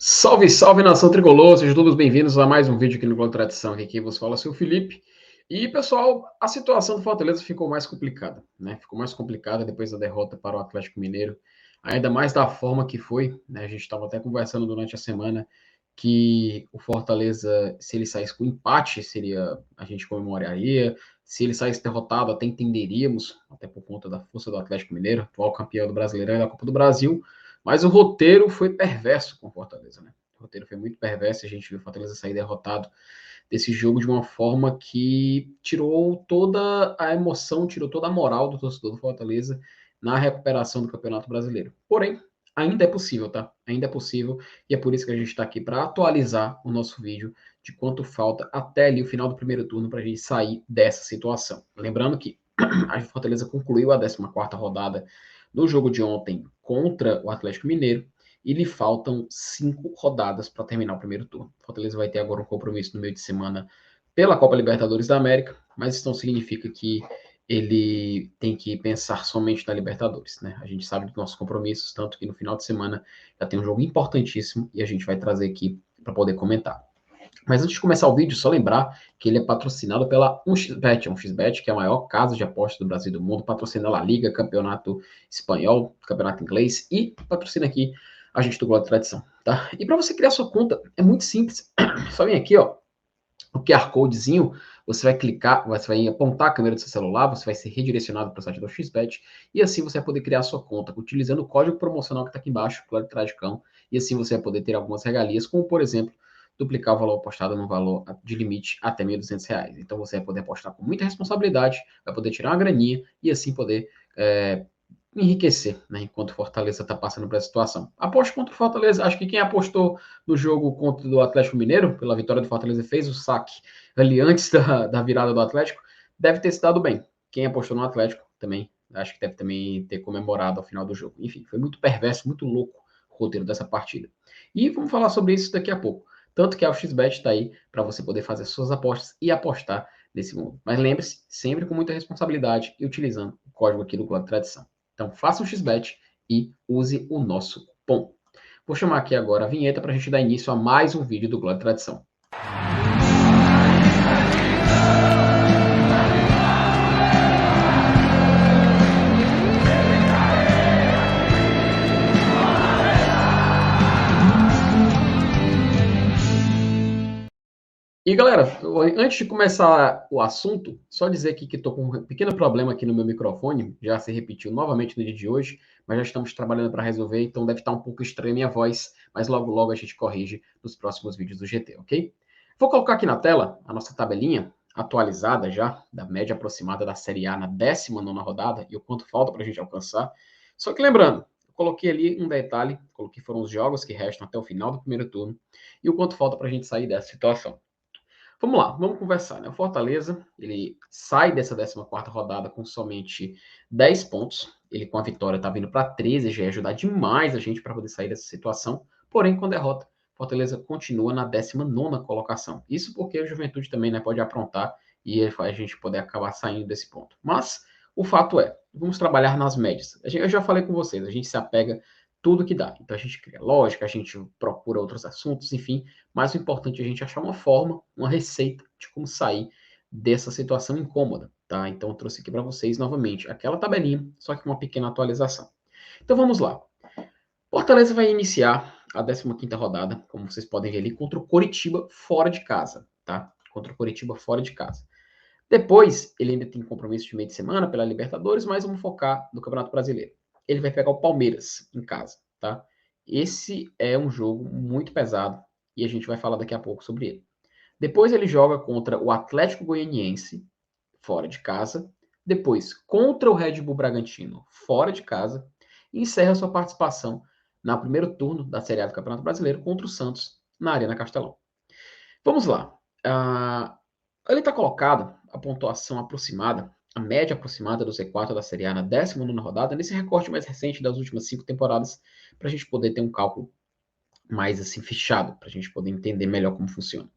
Salve, salve, nação tricolor, sejam todos bem-vindos a mais um vídeo aqui no Gol Tradição, aqui quem vos fala é o seu Felipe. E, pessoal, a situação do Fortaleza ficou mais complicada, né? Ficou mais complicada depois da derrota para o Atlético Mineiro, ainda mais da forma que foi, né? A gente estava até conversando durante a semana que o Fortaleza, se ele saísse com empate, a gente comemoraria, se ele saísse derrotado, até entenderíamos, até por conta da força do Atlético Mineiro, atual campeão do Brasileirão e da Copa do Brasil. Mas o roteiro foi perverso com o Fortaleza, né? O roteiro foi muito perverso, a gente viu o Fortaleza sair derrotado desse jogo de uma forma que tirou toda a emoção, tirou toda a moral do torcedor do Fortaleza na recuperação do Campeonato Brasileiro. Porém, ainda é possível, tá? Ainda é possível, e é por isso que a gente está aqui para atualizar o nosso vídeo de quanto falta até ali o final do primeiro turno para a gente sair dessa situação. Lembrando que a Fortaleza concluiu a 14ª rodada no jogo de ontem contra o Atlético Mineiro e lhe faltam 5 rodadas para terminar o primeiro turno. O Fortaleza vai ter agora um compromisso no meio de semana pela Copa Libertadores da América, mas isso não significa que ele tem que pensar somente na Libertadores, né? A gente sabe dos nossos compromissos, tanto que no final de semana já tem um jogo importantíssimo e a gente vai trazer aqui para poder comentar. Mas antes de começar o vídeo, só lembrar que ele é patrocinado pela 1xBet, a 1xBet, que é a maior casa de apostas do Brasil e do mundo, patrocina a La Liga, Campeonato Espanhol, Campeonato Inglês e patrocina aqui a gente do Globo de Tradição, tá? E para você criar sua conta, é muito simples. Só vem aqui, ó, o QR Codezinho, você vai clicar, você vai apontar a câmera do seu celular, você vai ser redirecionado para o site do XBet, e assim você vai poder criar sua conta, utilizando o código promocional que está aqui embaixo, claro, Tradicão, e assim você vai poder ter algumas regalias, como por exemplo, duplicar o valor apostado no valor de limite até R$ 1.200. Então você vai poder apostar com muita responsabilidade, vai poder tirar uma graninha e assim poder enriquecer, né, enquanto o Fortaleza está passando por essa situação. Aposto contra o Fortaleza. Acho que quem apostou no jogo contra o Atlético Mineiro, pela vitória do Fortaleza, fez o saque ali antes da virada do Atlético, deve ter se dado bem. Quem apostou no Atlético também, acho que deve também ter comemorado ao final do jogo. Enfim, foi muito perverso, muito louco o roteiro dessa partida. E vamos falar sobre isso daqui a pouco. Tanto que a XBet está aí para você poder fazer suas apostas e apostar nesse mundo. Mas lembre-se, sempre com muita responsabilidade e utilizando o código aqui do Clube Tradição. Então faça um XBet e use o nosso cupom. Vou chamar aqui agora a vinheta para a gente dar início a mais um vídeo do Glória e Tradição. E galera, antes de começar o assunto, só dizer aqui que estou com um pequeno problema aqui no meu microfone, já se repetiu novamente no dia de hoje, mas já estamos trabalhando para resolver, então deve estar um pouco estranha a minha voz, mas logo logo a gente corrige nos próximos vídeos do GT, ok? Vou colocar aqui na tela a nossa tabelinha atualizada já, da média aproximada da Série A na 19ª rodada e o quanto falta para a gente alcançar. Só que lembrando, eu coloquei ali um detalhe, coloquei foram os jogos que restam até o final do primeiro turno e o quanto falta para a gente sair dessa situação. Vamos lá, vamos conversar, né? O Fortaleza, ele sai dessa 14ª rodada com somente 10 pontos. Ele com a vitória tá vindo para 13, já ia ajudar demais a gente para poder sair dessa situação. Porém, com a derrota, Fortaleza continua na 19ª colocação. Isso porque o Juventude também, né, pode aprontar e a gente poder acabar saindo desse ponto. Mas o fato é, vamos trabalhar nas médias. Eu já falei com vocês, a gente se apega tudo que dá. Então a gente cria lógica, a gente procura outros assuntos, enfim, mas o importante é a gente achar uma forma, uma receita de como sair dessa situação incômoda, tá? Então eu trouxe aqui para vocês novamente aquela tabelinha, só que com uma pequena atualização. Então vamos lá. Fortaleza vai iniciar a 15ª rodada, como vocês podem ver ali, contra o Coritiba fora de casa, tá? Contra o Coritiba fora de casa. Depois, ele ainda tem compromisso de meio de semana pela Libertadores, mas vamos focar no Campeonato Brasileiro. Ele vai pegar o Palmeiras em casa, tá? Esse é um jogo muito pesado e a gente vai falar daqui a pouco sobre ele. Depois ele joga contra o Atlético Goianiense, fora de casa. Depois, contra o Red Bull Bragantino, fora de casa. E encerra sua participação no primeiro turno da Série A do Campeonato Brasileiro contra o Santos, na Arena Castelão. Vamos lá. Ele está colocado a pontuação aproximada, a média aproximada do Z4 da Série A na 19ª rodada, nesse recorte mais recente das últimas 5 temporadas, para a gente poder ter um cálculo mais assim fechado, para a gente poder entender melhor como funciona.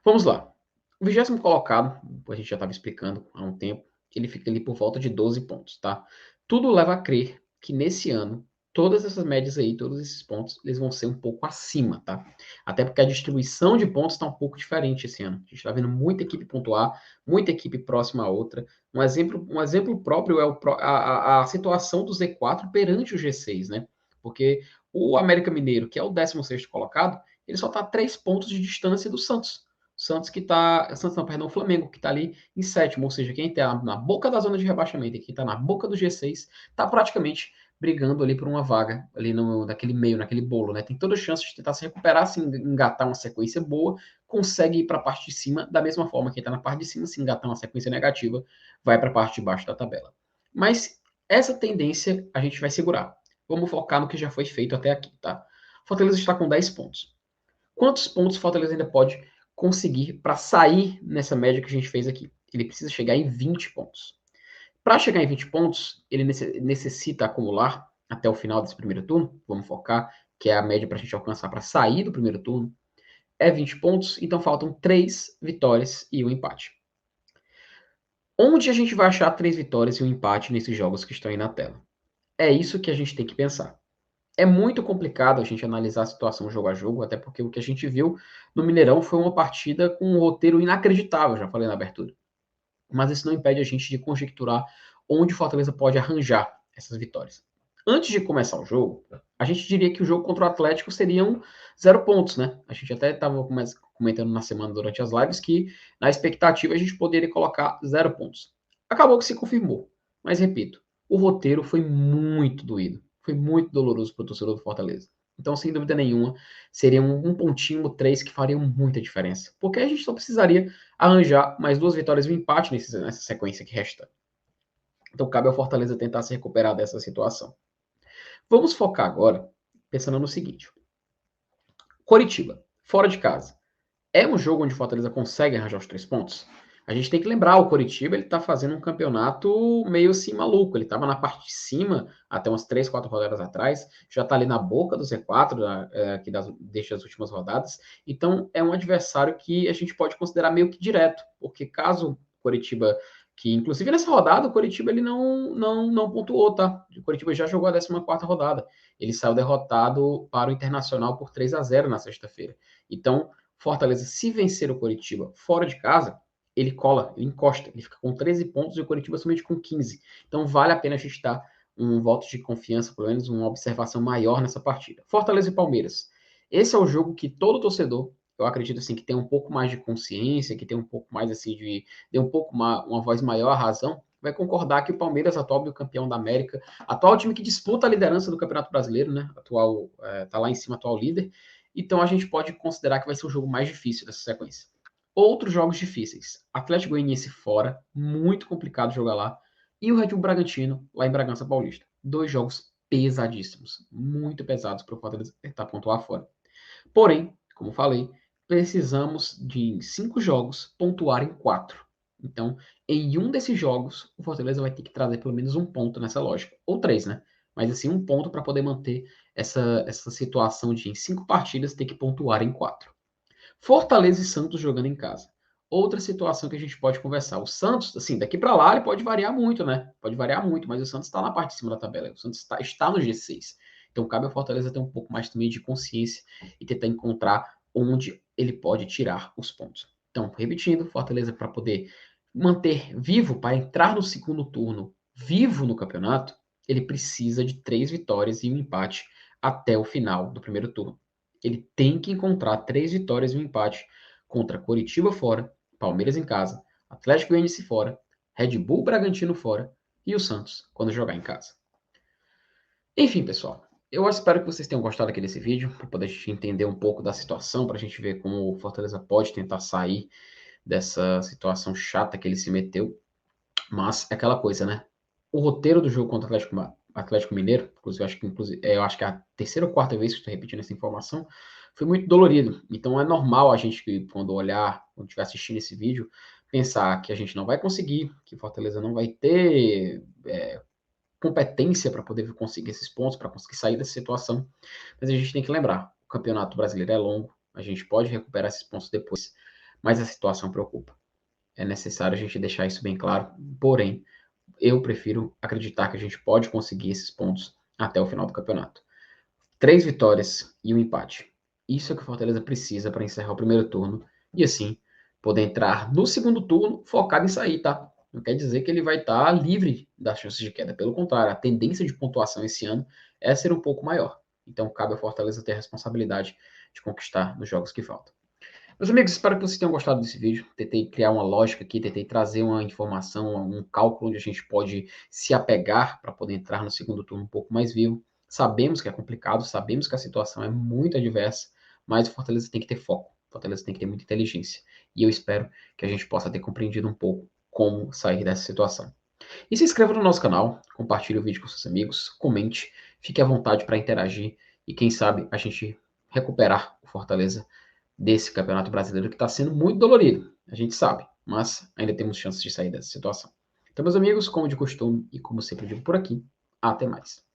Vamos lá. O 20º colocado, a gente já estava explicando há um tempo, ele fica ali por volta de 12 pontos, tá? Tudo leva a crer que nesse ano todas essas médias aí, todos esses pontos, eles vão ser um pouco acima, tá? Até porque a distribuição de pontos está um pouco diferente esse ano. A gente está vendo muita equipe pontuar, muita equipe próxima a outra. Um exemplo próprio é a situação do Z4 perante o G6, né? Porque o América Mineiro, que é o 16º colocado, ele só está a 3 pontos de distância do Santos. Santos que tá. Santos não, perdão, o Flamengo, que está ali em sétimo, ou seja, quem está na boca da zona de rebaixamento e quem está na boca do G6, está praticamente brigando ali por uma vaga, ali naquele meio, naquele bolo, né? Tem toda a chance de tentar se recuperar, se engatar uma sequência boa, consegue ir para a parte de cima, da mesma forma que está na parte de cima, se engatar uma sequência negativa, vai para a parte de baixo da tabela. Mas essa tendência a gente vai segurar. Vamos focar no que já foi feito até aqui, tá? Fortaleza está com 10 pontos. Quantos pontos o Fortaleza ainda pode conseguir para sair nessa média que a gente fez aqui? Ele precisa chegar em 20 pontos. Para chegar em 20 pontos, ele necessita acumular até o final desse primeiro turno. Vamos focar, que é a média para a gente alcançar para sair do primeiro turno. É 20 pontos, então faltam 3 vitórias e um empate. Onde a gente vai achar 3 vitórias e um empate nesses jogos que estão aí na tela? É isso que a gente tem que pensar. É muito complicado a gente analisar a situação jogo a jogo, até porque o que a gente viu no Mineirão foi uma partida com um roteiro inacreditável, já falei na abertura. Mas isso não impede a gente de conjecturar onde o Fortaleza pode arranjar essas vitórias. Antes de começar o jogo, a gente diria que o jogo contra o Atlético seriam 0 pontos, né? A gente até estava comentando na semana durante as lives que na expectativa a gente poderia colocar 0 pontos. Acabou que se confirmou. Mas repito, o roteiro foi muito doído. Foi muito doloroso para o torcedor do Fortaleza. Então, sem dúvida nenhuma, seria um pontinho ou 3 que fariam muita diferença. Porque a gente só precisaria arranjar mais 2 vitórias e um empate nessa sequência que resta. Então, cabe ao Fortaleza tentar se recuperar dessa situação. Vamos focar agora pensando no seguinte: Coritiba, fora de casa. É um jogo onde o Fortaleza consegue arranjar os 3 pontos? A gente tem que lembrar, o Coritiba ele tá fazendo um campeonato meio assim maluco. Ele estava na parte de cima até umas 3, 4 rodadas atrás, já está ali na boca do Z4 aqui desde as últimas rodadas. Então é um adversário que a gente pode considerar meio que direto, porque caso o Coritiba, que inclusive nessa rodada o Coritiba ele não pontuou, tá? O Coritiba já jogou a 14ª rodada. Ele saiu derrotado para o Internacional por 3-0 na sexta-feira. Então Fortaleza, se vencer o Coritiba fora de casa, ele cola, ele encosta, ele fica com 13 pontos e o Coritiba somente com 15. Então vale a pena a gente dar um voto de confiança, pelo menos uma observação maior nessa partida. Fortaleza e Palmeiras. Esse é o jogo que todo torcedor, eu acredito assim, que tem um pouco mais de consciência, que tem um pouco mais assim de um pouco uma voz maior à razão, vai concordar que o Palmeiras, atual campeão da América, atual time que disputa a liderança do Campeonato Brasileiro, né? Atual, tá lá em cima, atual líder. Então a gente pode considerar que vai ser o jogo mais difícil dessa sequência. Outros jogos difíceis. Atlético Goianiense fora, muito complicado jogar lá. E o Red Bull Bragantino, lá em Bragança Paulista. 2 jogos pesadíssimos, muito pesados para o Fortaleza tentar pontuar fora. Porém, como falei, precisamos de em 5 jogos pontuar em 4. Então, em um desses jogos, o Fortaleza vai ter que trazer pelo menos um ponto nessa lógica. Ou 3, né? Mas assim, um ponto para poder manter essa situação de em 5 partidas ter que pontuar em 4. Fortaleza e Santos jogando em casa. Outra situação que a gente pode conversar. O Santos, assim, daqui para lá ele pode variar muito, né? Pode variar muito, mas o Santos está na parte de cima da tabela. O Santos está no G6. Então cabe ao Fortaleza ter um pouco mais também de consciência e tentar encontrar onde ele pode tirar os pontos. Então, repetindo, Fortaleza para poder manter vivo, para entrar no segundo turno vivo no campeonato, ele precisa de 3 vitórias e um empate até o final do primeiro turno. Ele tem que encontrar 3 vitórias e um empate contra Coritiba fora, Palmeiras em casa, Atlético Goianiense fora, Red Bull Bragantino fora e o Santos quando jogar em casa. Enfim, pessoal, eu espero que vocês tenham gostado aqui desse vídeo, para poder a gente entender um pouco da situação, para a gente ver como o Fortaleza pode tentar sair dessa situação chata que ele se meteu. Mas é aquela coisa, né? O roteiro do jogo contra o Atlético Mineiro, eu acho que é a terceira ou quarta vez que estou repetindo essa informação, foi muito dolorido. Então é normal a gente, quando olhar, quando estiver assistindo esse vídeo, pensar que a gente não vai conseguir, que Fortaleza não vai ter competência para poder conseguir esses pontos, para conseguir sair dessa situação. Mas a gente tem que lembrar, o Campeonato Brasileiro é longo, a gente pode recuperar esses pontos depois, mas a situação preocupa. É necessário a gente deixar isso bem claro, porém, eu prefiro acreditar que a gente pode conseguir esses pontos até o final do campeonato. 3 vitórias e um empate. Isso é o que o Fortaleza precisa para encerrar o primeiro turno e assim poder entrar no segundo turno focado em sair, tá? Não quer dizer que ele vai estar livre das chances de queda. Pelo contrário, a tendência de pontuação esse ano é ser um pouco maior. Então cabe ao Fortaleza ter a responsabilidade de conquistar nos jogos que faltam. Meus amigos, espero que vocês tenham gostado desse vídeo. Tentei criar uma lógica aqui, tentei trazer uma informação, um cálculo onde a gente pode se apegar para poder entrar no segundo turno um pouco mais vivo. Sabemos que é complicado, sabemos que a situação é muito adversa, mas o Fortaleza tem que ter foco, o Fortaleza tem que ter muita inteligência. E eu espero que a gente possa ter compreendido um pouco como sair dessa situação. E se inscreva no nosso canal, compartilhe o vídeo com seus amigos, comente, fique à vontade para interagir e quem sabe a gente recuperar o Fortaleza desse Campeonato Brasileiro que está sendo muito dolorido, a gente sabe, mas ainda temos chances de sair dessa situação. Então, meus amigos, como de costume e como sempre digo por aqui, até mais.